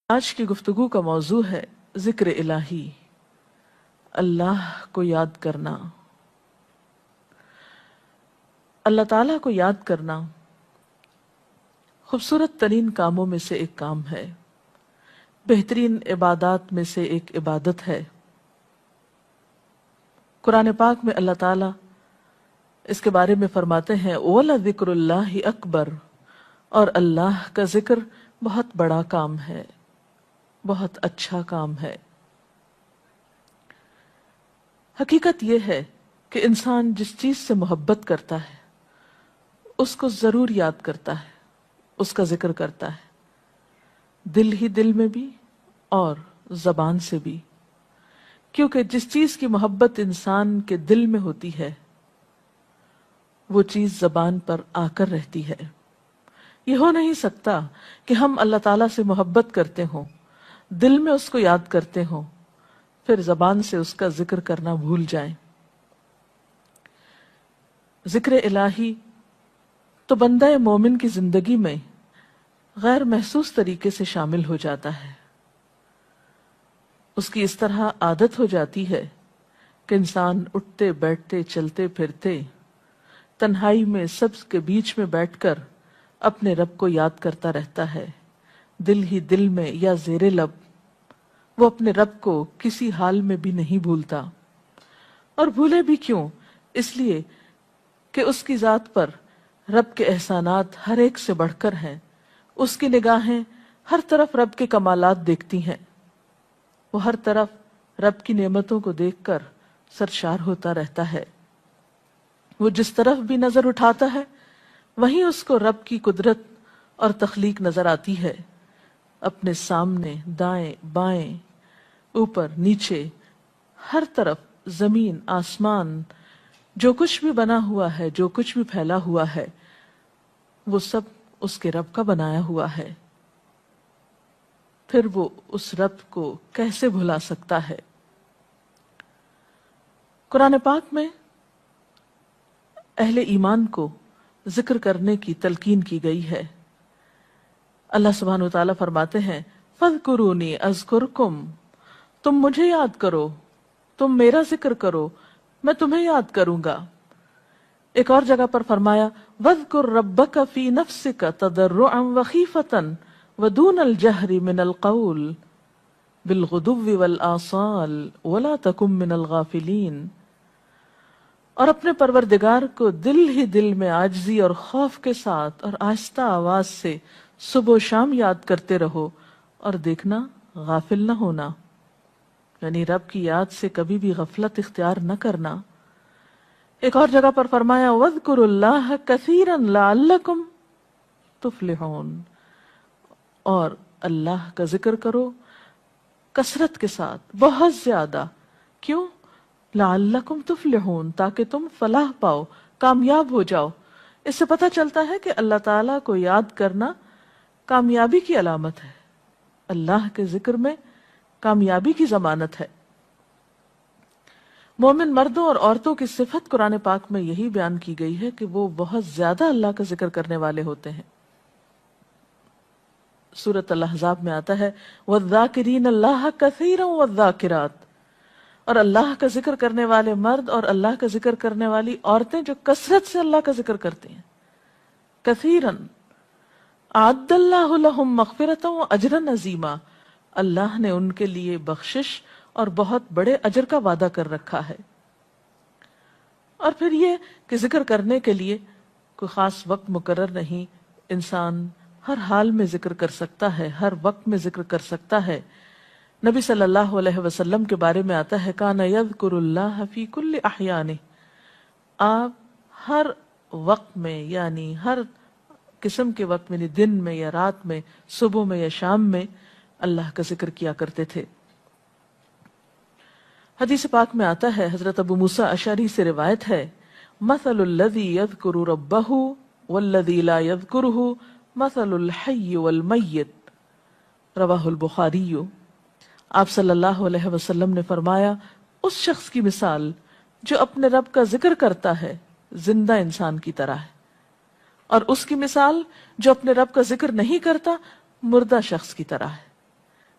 آج کی گفتگو کا موضوع ہے ذکر الہی، اللہ کو یاد کرنا۔ اللہ تعالیٰ کو یاد کرنا خوبصورت ترین کاموں میں سے ایک کام ہے، بہترین عبادات میں سے ایک عبادت ہے۔ قرآن پاک میں اللہ تعالیٰ اس کے بارے میں فرماتے ہیں وَلَذِكْرُ اللَّهِ أَكْبَرُ، اور اللہ کا ذکر بہت بڑا کام ہے، بہت اچھا کام ہے۔ حقیقت یہ ہے کہ انسان جس چیز سے محبت کرتا ہے اس کو ضرور یاد کرتا ہے، اس کا ذکر کرتا ہے، دل ہی دل میں بھی اور زبان سے بھی، کیونکہ جس چیز کی محبت انسان کے دل میں ہوتی ہے وہ چیز زبان پر آ کر رہتی ہے۔ یہ ہو نہیں سکتا کہ ہم اللہ تعالیٰ سے محبت کرتے ہوں، دل میں اس کو یاد کرتے ہوں، پھر زبان سے اس کا ذکر کرنا بھول جائیں۔ ذکر الہی تو بندہ مومن کی زندگی میں غیر محسوس طریقے سے شامل ہو جاتا ہے۔ اس کی اس طرح عادت ہو جاتی ہے کہ انسان اٹھتے بیٹھتے چلتے پھرتے تنہائی میں سب کے بیچ میں بیٹھ کر اپنے رب کو یاد کرتا رہتا ہے، دل ہی دل میں یا زیر لب۔ وہ اپنے رب کو کسی حال میں بھی نہیں بھولتا، اور بھولے بھی کیوں؟ اس لیے کہ اس کی ذات پر رب کے احسانات ہر ایک سے بڑھ کر ہیں، اس کی نگاہیں ہر طرف رب کے کمالات دیکھتی ہیں، وہ ہر طرف رب کی نعمتوں کو دیکھ کر سرشار ہوتا رہتا ہے۔ وہ جس طرف بھی نظر اٹھاتا ہے وہیں اس کو رب کی قدرت اور تخلیق نظر آتی ہے۔ اپنے سامنے، دائیں بائیں، اوپر نیچے، ہر طرف زمین آسمان، جو کچھ بھی بنا ہوا ہے، جو کچھ بھی پھیلا ہوا ہے، وہ سب اس کے رب کا بنایا ہوا ہے۔ پھر وہ اس رب کو کیسے بھلا سکتا ہے؟ قرآن پاک میں اہل ایمان کو ذکر کرنے کی تلقین کی گئی ہے۔ اللہ سبحانہ وتعالیٰ فرماتے ہیں فَاذْكُرُونِي أَذْكُرْكُمْ، تم مجھے یاد کرو، تم میرا ذکر کرو، میں تمہیں یاد کروں گا۔ ایک اور جگہ پر فرمایا وَاذْكُرْ رَبَّكَ فِي نَفْسِكَ تَضَرُّعًا وَخِيفَةً وَدُونَ الْجَهْرِ مِنَ الْقَوْلِ بِالْغُدُوِّ وَالْآصَالِ وَلَا تَكُن مِّنَ الْغَافِلِينَ، اور اپنے پروردگار کو دل ہی دل میں عاجزی اور خوف کے ساتھ اور آہستہ آواز سے صبح و شام یاد کرتے رہو، اور دیکھنا غافل نہ ہونا، یعنی رب کی یاد سے کبھی بھی غفلت اختیار نہ کرنا۔ ایک اور جگہ پر فرمایا وَاذْكُرُوا اللَّهَ كَثِيرًا لَعَلَّكُمْ تُفْلِحُونَ، اور اللہ کا ذکر کرو کثرت کے ساتھ، بہت زیادہ۔ کیوں؟ لَعَلَّكُمْ تُفْلِحُونَ، تاکہ تم فلاح پاؤ، کامیاب ہو جاؤ۔ اس سے پتہ چلتا ہے کہ اللہ تعالیٰ کو یاد کرنا کامیابی کی علامت ہے، اللہ کے ذکر میں کامیابی کی ضمانت ہے۔ مومن مردوں اور عورتوں کی صفت قرآن پاک میں یہی بیان کی گئی ہے کہ وہ بہت زیادہ اللہ کا ذکر کرنے والے ہوتے ہیں۔ سورۃ الاحزاب میں آتا ہے وَالذَّاكِرِينَ اللَّهَ كَثِيرًا وَالذَّاكِرَاتِ، اور اللہ کا ذکر کرنے والے مرد اور اللہ کا ذکر کرنے والی عورتیں جو کثرت سے اللہ کا ذکر کرتے ہیں۔ کثیراً اعد اللہ لہم مغفرۃ واجرا عظیما، اللہ نے ان کے لیے بخشش اور بہت بڑے اجر کا وعدہ کر رکھا ہے۔ اور پھر یہ کہ ذکر کرنے کے لیے کوئی خاص وقت مقرر نہیں، انسان ہر حال میں ذکر کر سکتا ہے، ہر وقت میں ذکر کر سکتا ہے۔ نبی صلی اللہ علیہ وسلم کے بارے میں آتا ہے کان یذکر اللہ فی کل احیانہ، آپ ہر وقت میں، یعنی ہر قسم کے وقت میں، یعنی دن میں یا رات میں، صبح میں یا شام میں اللہ کا ذکر کیا کرتے تھے۔ حدیث پاک میں آتا ہے، حضرت ابو موسیٰ اشعری سے روایت ہے مثل الذی یذکر ربہ والذی لا یذکرہ مثل الحی والمیت، رواہ البخاری۔ آپ صلی اللہ علیہ وسلم نے فرمایا اس شخص کی مثال جو اپنے رب کا ذکر کرتا ہے زندہ انسان کی طرح ہے، اور اس کی مثال جو اپنے رب کا ذکر نہیں کرتا مردہ شخص کی طرح ہے۔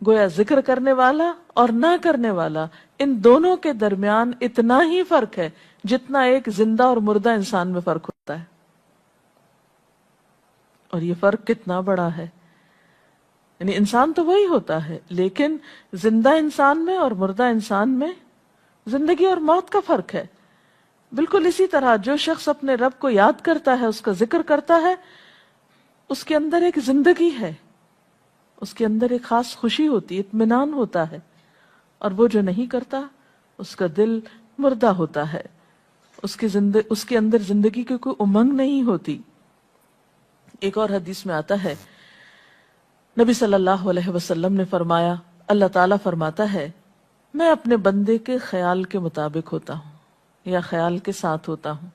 گویا ذکر کرنے والا اور نہ کرنے والا ان دونوں کے درمیان اتنا ہی فرق ہے جتنا ایک زندہ اور مردہ انسان میں فرق ہوتا ہے. اور یہ فرق کتنا بڑا ہے. یعنی انسان تو وہی ہوتا ہے، لیکن زندہ انسان میں اور مردہ انسان میں زندگی اور موت کا فرق ہے. بالکل اسی طرح جو شخص اپنے رب کو یاد کرتا ہے، اس کا ذکر کرتا ہے، اس کے اندر ایک زندگی ہے، اس کے اندر ایک خاص خوشی ہوتی ہے، اطمینان ہوتا ہے. اور وہ جو نہیں کرتا اس کا دل مردہ ہوتا ہے، اس کے اندر زندگی کی کوئی امنگ نہیں ہوتی. ایک اور حدیث میں آتا ہے، نبی صلی اللہ علیہ وسلم نے فرمایا، اللہ تعالیٰ فرماتا ہے میں اپنے بندے کے خیال کے مطابق ہوتا ہوں یا خیال کے ساتھ ہوتا ہوں.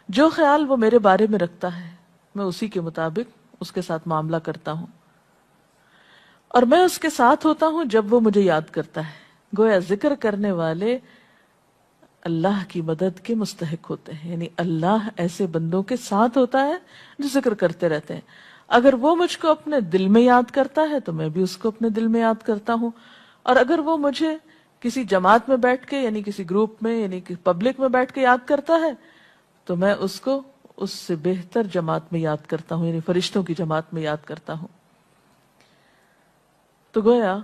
جو خیال وہ میرے بارے میں رکھتا ہے میں اسی کے مطابق اس کے ساتھ معاملہ کرتا ہوں، اور میں اس کے ساتھ ہوتا ہوں جب وہ مجھے یاد کرتا ہے. گویا ذکر کرنے والے اللہ کی مدد کے مستحق ہوتے ہیں. یعنی اللہ ایسے بندوں کے ساتھ ہوتا ہے جو ذکر کرتے رہتے ہیں. اگر وہ مجھ کو اپنے دل میں یاد کرتا ہے تو میں بھی اس کو اپنے دل میں یاد کرتا ہوں. اور اگر وہ مجھے کسی جماعت میں بیٹھ کے یعنی کسی گروپ میں یعنی پبلک میں بیٹھ کے یاد کرتا ہے تو میں اس کو اس سے بہتر جماعت میں یاد کرتا ہوں، یعنی فرشتوں کی جماعت میں یاد کرتا ہوں. تو گویا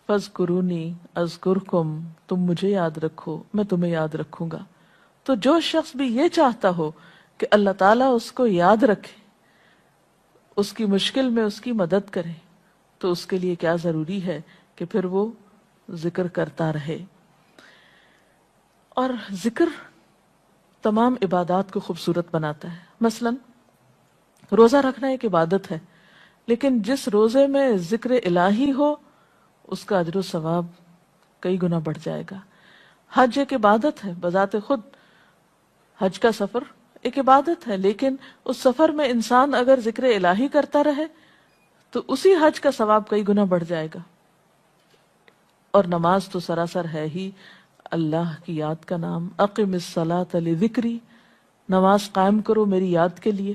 فَاذْكُرُونِي أَذْكُرْكُمْ، تم مجھے یاد رکھو میں تمہیں یاد رکھوں گا. تو جو شخص بھی یہ چاہتا ہو کہ اللہ تعالیٰ اس کو یاد رکھے، اس کی مشکل میں اس کی مدد کرے، تو اس کے لیے کیا ضروری ہے کہ پھر وہ ذکر کرتا رہے. اور ذکر تمام عبادات کو خوبصورت بناتا ہے. مثلا روزہ رکھنا ایک عبادت ہے، لیکن جس روزے میں ذکر الہی ہو اس کا اجر و ثواب کئی گنا بڑھ جائے گا. حج ایک عبادت ہے بذات خود، حج کا سفر ایک عبادت ہے، لیکن اس سفر میں انسان اگر ذکر الہی کرتا رہے تو اسی حج کا ثواب کئی گنا بڑھ جائے گا. اور نماز تو سراسر ہے ہی اللہ کی یاد کا نام. اقم الصلاۃ لذکری، نماز قائم کرو میری یاد کے لیے.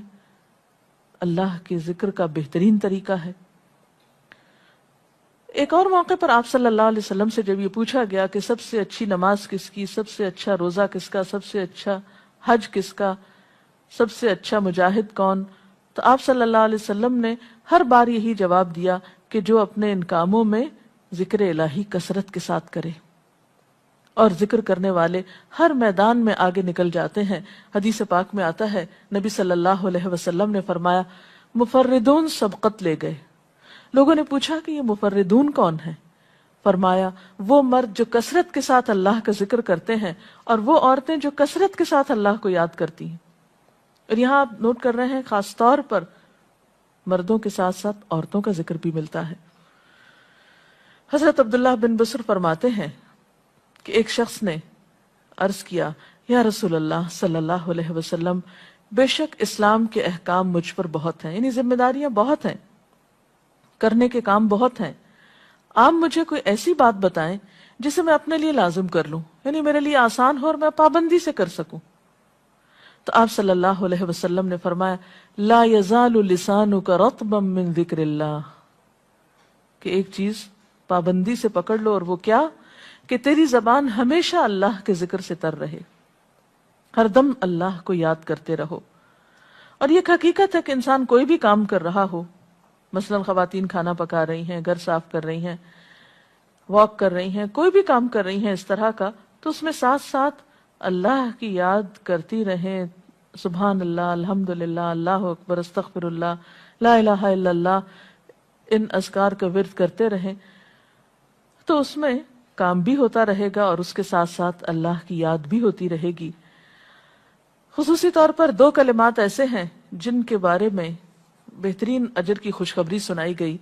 اللہ کے ذکر کا بہترین طریقہ ہے. ایک اور موقع پر آپ صلی اللہ علیہ وسلم سے جب یہ پوچھا گیا کہ سب سے اچھی نماز کس کی، سب سے اچھا روزہ کس کا، سب سے اچھا حج کس کا، سب سے اچھا مجاہد کون، تو آپ صلی اللہ علیہ وسلم نے ہر بار یہی جواب دیا کہ جو اپنے ان کاموں میں ذکر الہی کثرت کے ساتھ کرے. اور ذکر کرنے والے ہر میدان میں آگے نکل جاتے ہیں. حدیث پاک میں آتا ہے نبی صلی اللہ علیہ وسلم نے فرمایا مفردون سبقت لے گئے. لوگوں نے پوچھا کہ یہ مفردون کون ہیں؟ فرمایا وہ مرد جو کثرت کے ساتھ اللہ کا ذکر کرتے ہیں اور وہ عورتیں جو کثرت کے ساتھ اللہ کو یاد کرتی ہیں. اور یہاں آپ نوٹ کر رہے ہیں خاص طور پر مردوں کے ساتھ ساتھ عورتوں کا ذکر بھی ملتا ہے. حضرت عبداللہ بن بسر فرماتے ہیں کہ ایک شخص نے عرض کیا یا رسول اللہ صلی اللہ علیہ وسلم، بے شک اسلام کے احکام مجھ پر بہت ہیں، یعنی ذمہ داریاں بہت ہیں، کرنے کے کام بہت ہیں. آپ مجھے کوئی ایسی بات بتائیں جسے میں اپنے لیے لازم کر لوں، یعنی میرے لیے آسان ہو اور میں پابندی سے کر سکوں. تو آپ صلی اللہ علیہ وسلم نے فرمایا لا یزال لسانک رطبا من ذکر اللہ، کہ ایک چیز پابندی سے پکڑ لو، اور وہ کیا کہ تیری زبان ہمیشہ اللہ کے ذکر سے تر رہے، ہر دم اللہ کو یاد کرتے رہو. اور یہ حقیقت ہے کہ انسان کوئی بھی کام کر رہا ہو، مثلا خواتین کھانا پکا رہی ہیں، گھر صاف کر رہی ہیں، واک کر رہی ہیں، کوئی بھی کام کر رہی ہیں اس طرح کا، تو اس میں ساتھ ساتھ اللہ کی یاد کرتی رہیں. سبحان اللہ، الحمدللہ، اللہ اکبر، استغفر اللہ، لا الہ الا اللہ، ان اذکار کا ورد کرتے رہیں، تو اس میں کام بھی ہوتا رہے گا اور اس کے ساتھ ساتھ اللہ کی یاد بھی ہوتی رہے گی. خصوصی طور پر دو کلمات ایسے ہیں جن کے بارے میں بہترین اجر کی خوشخبری سنائی گئی.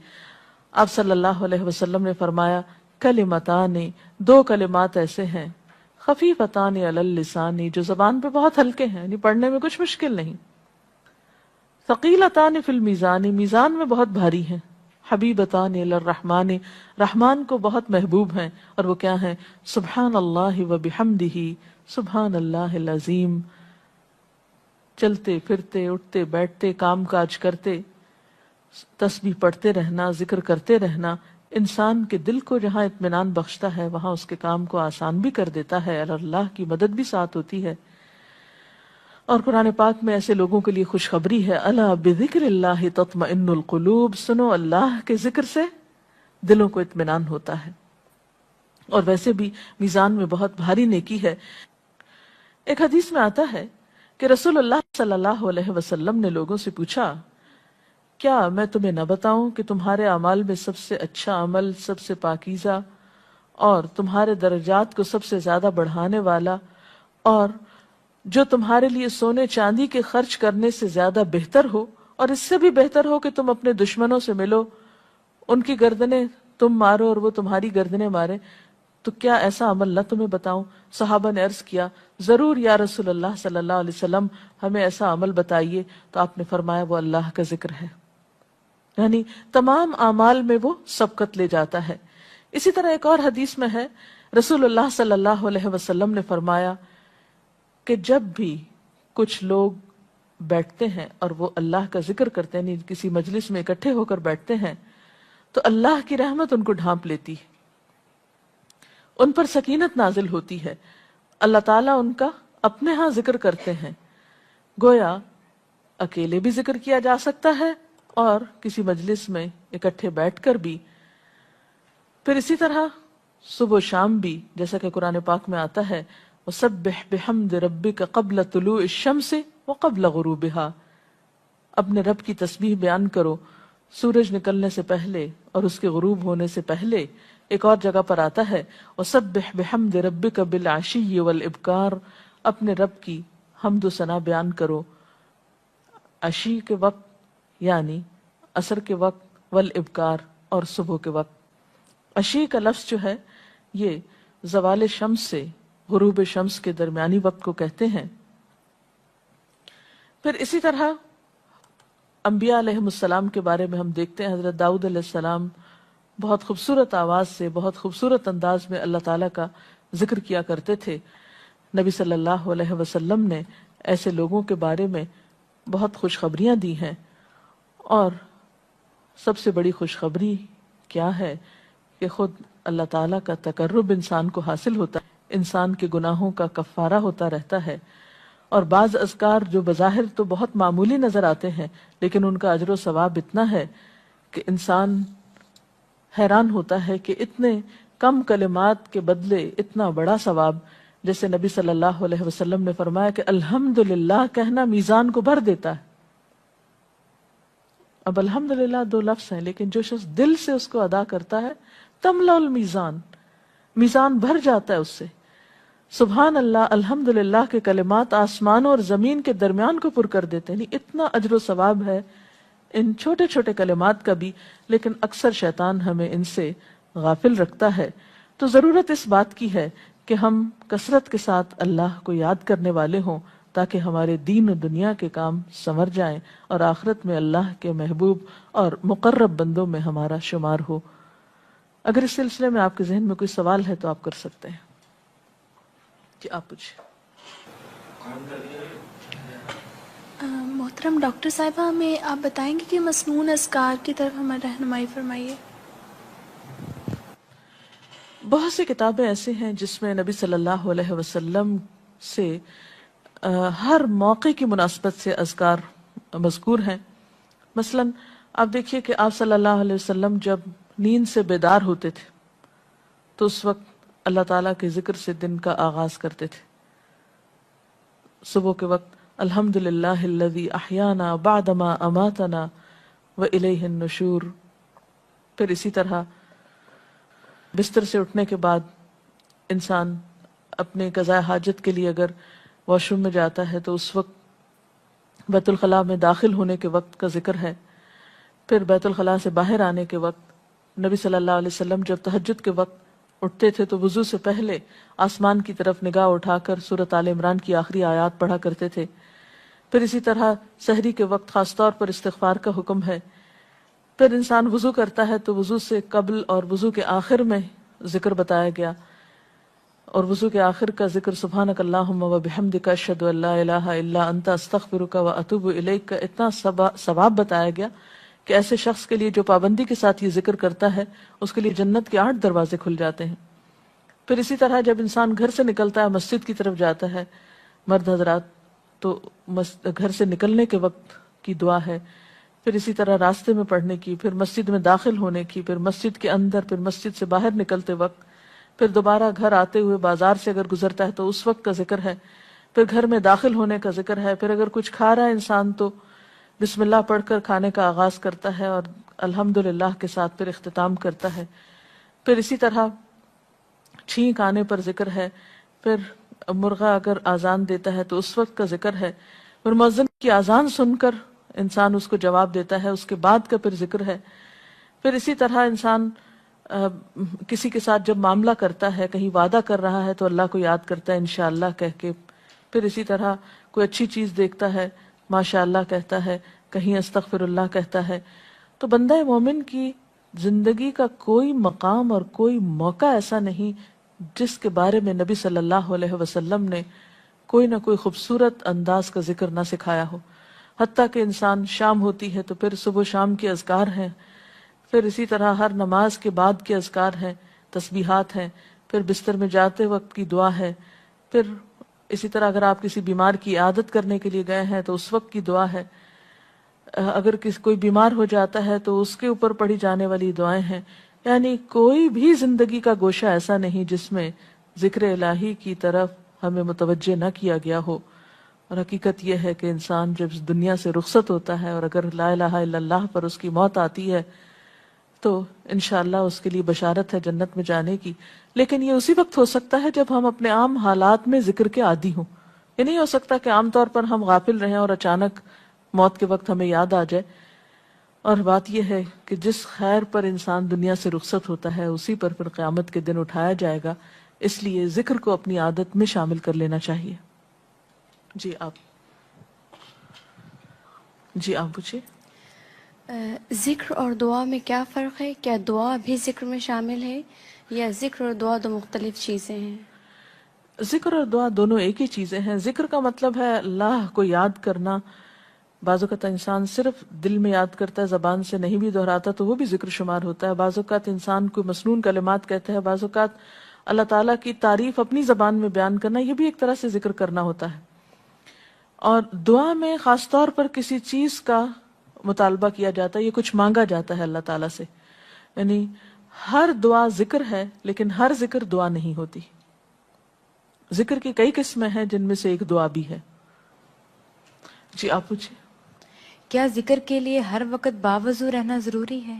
آپ صلی اللہ علیہ وسلم نے فرمایا کلمتان، دو کلمات ایسے ہیں خفیفتان علی اللسان، جو زبان پہ بہت ہلکے ہیں، یعنی پڑھنے میں کچھ مشکل نہیں، ثقیلتان فی المیزان، میزان میں بہت بھاری ہیں، حبیبتان الی الرحمن، رحمان کو بہت محبوب ہیں. اور وہ کیا ہیں؟ سبحان اللہ و بحمدہ، سبحان اللہ العظیم. چلتے پھرتے، اٹھتے بیٹھتے، کام کاج کرتے تسبیح پڑھتے رہنا، ذکر کرتے رہنا، انسان کے دل کو جہاں اطمینان بخشتا ہے وہاں اس کے کام کو آسان بھی کر دیتا ہے، اور اللہ کی مدد بھی ساتھ ہوتی ہے۔ اور قرآن پاک میں ایسے لوگوں کے لیے خوشخبری ہے، الا بذکر اللہ تطمئن القلوب، سنو اللہ کے ذکر سے دلوں کو اطمینان ہوتا ہے۔ اور ویسے بھی میزان میں بہت بھاری نیکی ہے۔ ایک حدیث میں آتا ہے کہ رسول اللہ صلی اللہ علیہ وسلم نے لوگوں سے پوچھا، کیا میں تمہیں نہ بتاؤں کہ تمہارے اعمال میں سب سے اچھا عمل، سب سے پاکیزہ اور تمہارے درجات کو سب سے زیادہ بڑھانے والا، اور جو تمہارے لیے سونے چاندی کے خرچ کرنے سے زیادہ بہتر ہو، اور اس سے بھی بہتر ہو کہ تم اپنے دشمنوں سے ملو، ان کی گردنیں تم مارو اور وہ تمہاری گردنیں مارے، تو کیا ایسا عمل نہ تمہیں بتاؤں؟ صحابہ نے عرض کیا، ضرور یا رسول اللہ صلی اللہ علیہ وسلم، ہمیں ایسا عمل بتائیے۔ تو آپ نے فرمایا وہ اللہ کا ذکر ہے، یعنی تمام اعمال میں وہ سبقت لے جاتا ہے۔ اسی طرح ایک اور حدیث میں ہے، رسول اللہ صلی اللہ علیہ وسلم نے فرمایا کہ جب بھی کچھ لوگ بیٹھتے ہیں اور وہ اللہ کا ذکر کرتے ہیں، یعنی کسی مجلس میں اکٹھے ہو کر بیٹھتے ہیں، تو اللہ کی رحمت ان کو ڈھانپ لیتی ہے، ان پر سکینت نازل ہوتی ہے، اللہ تعالیٰ ان کا اپنے ہاں ذکر کرتے ہیں۔ گویا اکیلے بھی ذکر کیا جا سکتا ہے اور کسی مجلس میں اکٹھے بیٹھ کر بھی۔ پھر اسی طرح صبح و شام بھی، جیسا کہ قرآن پاک میں آتا ہے، وَسَبِّحْ بِحَمْدِ رَبِّكَ قَبْلَ طُلُوعِ الشَّمْسِ وَقَبْلَ غُرُوبِهَا، اپنے رب کی تسبیح بیان کرو سورج نکلنے سے پہلے اور اس کے غروب ہونے سے پہلے۔ ایک اور جگہ پر آتا ہے وَسَبِّحْ بِحَمْدِ رَبِّكَ بِالْعَشِيِّ وَالْإِبْكَارِ، اپنے رب کی حمد و ثنا بیان کرو عشی کے وقت یعنی عصر کے وقت، والابکار اور صبح کے وقت۔ عشی کا لفظ جو ہے یہ زوال شمس سے غروب شمس کے درمیانی وقت کو کہتے ہیں۔ پھر اسی طرح انبیاء علیہ السلام کے بارے میں ہم دیکھتے ہیں، حضرت داؤد علیہ السلام بہت خوبصورت آواز سے، بہت خوبصورت انداز میں اللہ تعالیٰ کا ذکر کیا کرتے تھے۔ نبی صلی اللہ علیہ وسلم نے ایسے لوگوں کے بارے میں بہت خوشخبریاں دی ہیں، اور سب سے بڑی خوشخبری کیا ہے کہ خود اللہ تعالیٰ کا تقرب انسان کو حاصل ہوتا ہے، انسان کے گناہوں کا کفارہ ہوتا رہتا ہے، اور بعض اذکار جو بظاہر تو بہت معمولی نظر آتے ہیں لیکن ان کا اجر و ثواب اتنا ہے کہ انسان حیران ہوتا ہے کہ اتنے کم کلمات کے بدلے اتنا بڑا ثواب۔ جیسے نبی صلی اللہ علیہ وسلم نے فرمایا کہ الحمدللہ کہنا میزان کو بھر دیتا ہے۔ اب الحمدللہ دو لفظ ہیں، لیکن جو شخص دل سے اس کو ادا کرتا ہے تملا المیزان، میزان بھر جاتا ہے اس سے۔ سبحان اللہ، الحمدللہ کے کلمات آسمان اور زمین کے درمیان کو پر کر دیتے ہیں، یعنی اتنا اجر و ثواب ہے ان چھوٹے چھوٹے کلمات کا بھی، لیکن اکثر شیطان ہمیں ان سے غافل رکھتا ہے۔ تو ضرورت اس بات کی ہے کہ ہم کثرت کے ساتھ اللہ کو یاد کرنے والے ہوں، تاکہ ہمارے دین و دنیا کے کام سنور جائیں اور آخرت میں اللہ کے محبوب اور مقرب بندوں میں ہمارا شمار ہو۔ اگر اس سلسلے میں آپ کے ذہن میں کوئی سوال ہے تو آپ کر سکتے ہیں کہ آپ پوچھیں۔ محترم ڈاکٹر صاحبہ، ہمیں آپ بتائیں گے کہ مسنون اذکار کی طرف ہمیں رہنمائی فرمائیے۔ بہت سی کتابیں ایسے ہیں جس میں نبی صلی اللہ علیہ وسلم سے ہر موقع کی مناسبت سے اذکار مذکور ہیں۔ مثلا آپ دیکھیے کہ آپ صلی اللہ علیہ وسلم جب نیند سے بیدار ہوتے تھے تو اس وقت اللہ تعالیٰ کے ذکر سے دن کا آغاز کرتے تھے۔ صبح کے وقت الحمدللہ الذی احیانا بعدما اماتنا والیہ النشور۔ پھر اسی طرح بستر سے اٹھنے کے بعد انسان اپنے قضاء حاجت کے لیے اگر واش روم میں جاتا ہے تو اس وقت بیت الخلاء میں داخل ہونے کے وقت کا ذکر ہے۔ پھر بیت الخلاء سے باہر آنے کے وقت نبی صلی اللہ علیہ وسلم جب تہجد کے وقت اٹھتے تھے تو وضو سے پہلے آسمان کی طرف نگاہ اٹھا کر سورۃ آل عمران کی آخری آیات پڑھا کرتے تھے۔ پھر اسی طرح سحری کے وقت خاص طور پر استغفار کا حکم ہے۔ پھر انسان وضو کرتا ہے تو وضو سے قبل اور وضو کے آخر میں ذکر بتایا گیا، اور وضو کے آخر کا ذکر سبحانک اللہم و بحمدک اشہد ان لا الہ الا انت استغفرک و اتوب الیک کا اتنا ثواب بتایا گیا کہ ایسے شخص کے لیے جو پابندی کے ساتھ یہ ذکر کرتا ہے اس کے لیے جنت کے 8 دروازے کھل جاتے ہیں۔ پھر اسی طرح جب انسان گھر سے نکلتا ہے، مسجد کی طرف جاتا ہے، مرد حضرات، تو گھر سے نکلنے کے وقت کی دعا ہے، پھر اسی طرح راستے میں پڑھنے کی، پھر مسجد میں داخل ہونے کی، پھر مسجد کے اندر، پھر مسجد سے باہر نکلتے وقت، پھر دوبارہ گھر آتے ہوئے بازار سے اگر گزرتا ہے تو اس وقت کا ذکر ہے، پھر گھر میں داخل ہونے کا ذکر ہے، پھر اگر کچھ کھا رہا ہے انسان تو بسم اللہ پڑھ کر کھانے کا آغاز کرتا ہے اور الحمدللہ کے ساتھ پھر اختتام کرتا ہے، پھر اسی طرح چھینک آنے پر ذکر ہے، پھر مرغا اگر آزان دیتا ہے تو اس وقت کا ذکر ہے، پھر مؤذن کی آزان سن کر انسان اس کو جواب دیتا ہے، اس کے بعد کا پھر ذکر ہے، پھر اسی طرح انسان کسی کے ساتھ جب معاملہ کرتا ہے، کہیں وعدہ کر رہا ہے تو اللہ کو یاد کرتا ہے انشاءاللہ کہہ کے، پھر اسی طرح کوئی اچھی چیز دیکھتا ہے ماشاءاللہ کہتا ہے، کہیں استغفر اللہ کہتا ہے۔ تو بندہ مومن کی زندگی کا کوئی مقام اور کوئی موقع ایسا نہیں جس کے بارے میں نبی صلی اللہ علیہ وسلم نے کوئی نہ کوئی خوبصورت انداز کا ذکر نہ سکھایا ہو۔ حتیٰ کہ انسان شام ہوتی ہے تو پھر صبح و شام کے اذکار ہیں، پھر اسی طرح ہر نماز کے بعد کے اذکار ہیں، تسبیحات ہیں، پھر بستر میں جاتے وقت کی دعا ہے، پھر اسی طرح اگر آپ کسی بیمار کی عیادت کرنے کے لیے گئے ہیں تو اس وقت کی دعا ہے، اگر کوئی بیمار ہو جاتا ہے تو اس کے اوپر پڑھی جانے والی دعائیں ہیں۔ یعنی کوئی بھی زندگی کا گوشہ ایسا نہیں جس میں ذکر الہی کی طرف ہمیں متوجہ نہ کیا گیا ہو۔ اور حقیقت یہ ہے کہ انسان جب اس دنیا سے رخصت ہوتا ہے اور اگر لا الہ الا اللہ پر اس کی موت آتی ہے تو انشاءاللہ اس کے لیے بشارت ہے جنت میں جانے کی، لیکن یہ اسی وقت ہو سکتا ہے جب ہم اپنے عام حالات میں ذکر کے عادی ہوں۔ یہ نہیں ہو سکتا کہ عام طور پر ہم غافل رہیں اور اچانک موت کے وقت ہمیں یاد آ جائے۔ اور بات یہ ہے کہ جس خیر پر انسان دنیا سے رخصت ہوتا ہے اسی پر پھر قیامت کے دن اٹھایا جائے گا، اس لیے ذکر کو اپنی عادت میں شامل کر لینا چاہیے۔ جی آپ پوچھیے۔ ذکر اور دعا میں کیا فرق ہے؟ کیا دعا بھی ذکر میں شامل ہے یا ذکر اور دعا دو مختلف چیزیں ہیں؟ ذکر اور دعا دونوں ایک ہی چیزیں ہیں۔ ذکر کا مطلب ہے اللہ کو یاد کرنا۔ بعض اوقات انسان صرف دل میں یاد کرتا ہے، زبان سے نہیں بھی دہراتا تو وہ بھی ذکر شمار ہوتا ہے۔ بعض اوقات انسان کوئی مسنون کلمات کہتا ہے، بعض اوقات اللہ تعالیٰ کی تعریف اپنی زبان میں بیان کرنا، یہ بھی ایک طرح سے ذکر کرنا ہوتا ہے۔ اور دعا میں خاص طور پر کسی چیز کا مطالبہ کیا جاتا ہے، یہ کچھ مانگا جاتا ہے اللہ تعالیٰ سے۔ یعنی ہر دعا ذکر ہے لیکن ہر ذکر دعا نہیں ہوتی۔ ذکر کی کئی قسمیں ہیں جن میں سے ایک دعا بھی ہے۔ جی آپ پوچھیں۔ کیا ذکر کے لیے ہر وقت باوضو رہنا ضروری ہے؟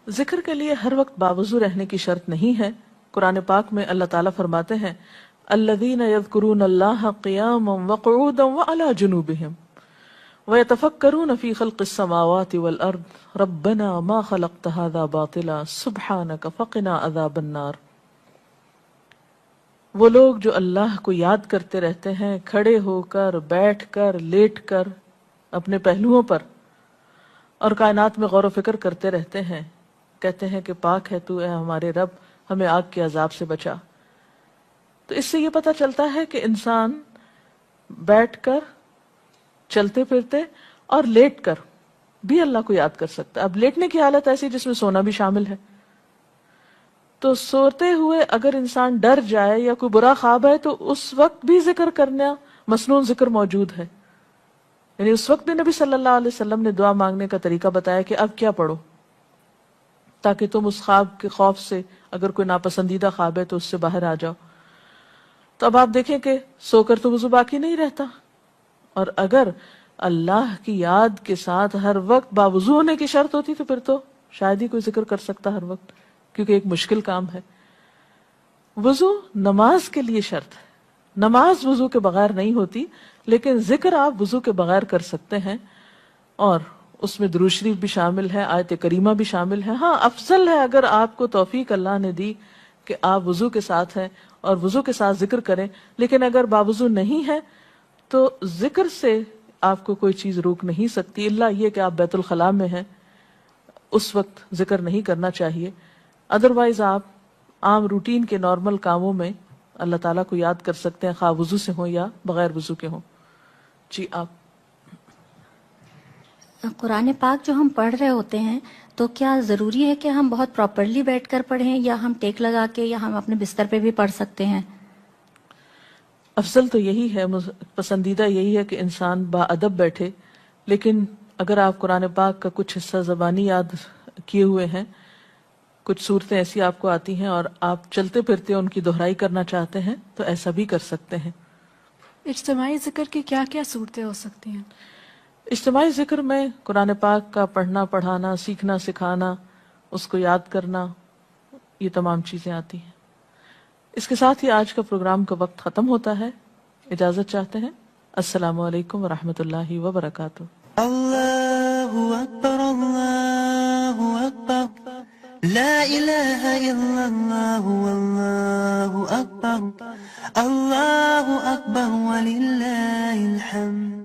ذکر کے لیے ہر وقت باوضو رہنے کی شرط نہیں ہے۔ قرآن پاک میں اللہ تعالیٰ فرماتے ہیں الذین یذکرون اللہ قیاما وقعودا وعلی جنوبہم ویتفکرون فی خلق السماوات والارض ربنا ما خلقت ھذا باطلا سبحانک فقنا عذاب النار۔ وہ لوگ جو اللہ کو یاد کرتے رہتے ہیں کھڑے ہو کر، بیٹھ کر، لیٹ کر، اپنے پہلوؤں پر، اور کائنات میں غور و فکر کرتے رہتے ہیں، کہتے ہیں کہ پاک ہے تو اے ہمارے رب، ہمیں آگ کے عذاب سے بچا۔ تو اس سے یہ پتہ چلتا ہے کہ انسان بیٹھ کر، چلتے پھرتے اور لیٹ کر بھی اللہ کو یاد کر سکتا ہے۔ اب لیٹنے کی حالت ایسی جس میں سونا بھی شامل ہے، تو سوتے ہوئے اگر انسان ڈر جائے یا کوئی برا خواب ہے تو اس وقت بھی ذکر کرنا، مسنون ذکر موجود ہے۔ یعنی اس وقت بھی نبی صلی اللہ علیہ وسلم نے دعا مانگنے کا طریقہ بتایا کہ اب کیا پڑھو، تاکہ تم اس خواب کے خوف سے، اگر کوئی ناپسندیدہ خواب ہے تو اس سے باہر آ جاؤ۔ تو اب آپ دیکھیں کہ سو کر تو وضو باقی نہیں رہتا، اور اگر اللہ کی یاد کے ساتھ ہر وقت باوضو ہونے کی شرط ہوتی تو پھر تو شاید ہی کوئی ذکر کر سکتا ہر وقت، کیونکہ ایک مشکل کام ہے۔ وضو نماز کے لیے شرط ہے، نماز وضو کے بغیر نہیں ہوتی، لیکن ذکر آپ وضو کے بغیر کر سکتے ہیں، اور اس میں درود شریف بھی شامل ہے، آیت کریمہ بھی شامل ہے۔ ہاں افضل ہے اگر آپ کو توفیق اللہ نے دی کہ آپ وضو کے ساتھ ہیں اور وضو کے ساتھ ذکر کریں، لیکن اگر باوضو نہیں ہے تو ذکر سے آپ کو کوئی چیز روک نہیں سکتی، الا یہ کہ آپ بیت الخلاء میں ہیں، اس وقت ذکر نہیں کرنا چاہیے۔ ادروائز آپ عام روٹین کے نارمل کاموں میں اللہ تعالیٰ کو یاد کر سکتے ہیں، خواہ وضو سے ہوں یا بغیر وضو کے ہوں۔ جی آپ قرآن پاک جو ہم پڑھ رہے ہوتے ہیں تو کیا ضروری ہے کہ ہم بہت پراپرلی بیٹھ کر پڑھیں یا ہم ٹیک لگا کے یا ہم اپنے بستر پہ بھی پڑھ سکتے ہیں؟ افضل تو یہی ہے، پسندیدہ یہی ہے کہ انسان با ادب بیٹھے، لیکن اگر آپ قرآن پاک کا کچھ حصہ زبانی یاد کیے ہوئے ہیں، کچھ صورتیں ایسی آپ کو آتی ہیں اور آپ چلتے پھرتے ان کی دہرائی کرنا چاہتے ہیں تو ایسا بھی کر سکتے ہیں۔ اجتماعی ذکر کی کیا کیا صورتیں ہو سکتی ہیں؟ اجتماعی ذکر میں قرآن پاک کا پڑھنا، پڑھانا، سیکھنا، سکھانا، اس کو یاد کرنا، یہ تمام چیزیں آتی ہیں۔ اس کے ساتھ ہی آج کا پروگرام کا وقت ختم ہوتا ہے، اجازت چاہتے ہیں۔ السلام علیکم ورحمۃ اللہ وبرکاتہ۔ اللہ اکبر، اللہ اکبر، لا الہ الا اللہ، واللہ اکبر، اللہ اکبر وللہ الحمد۔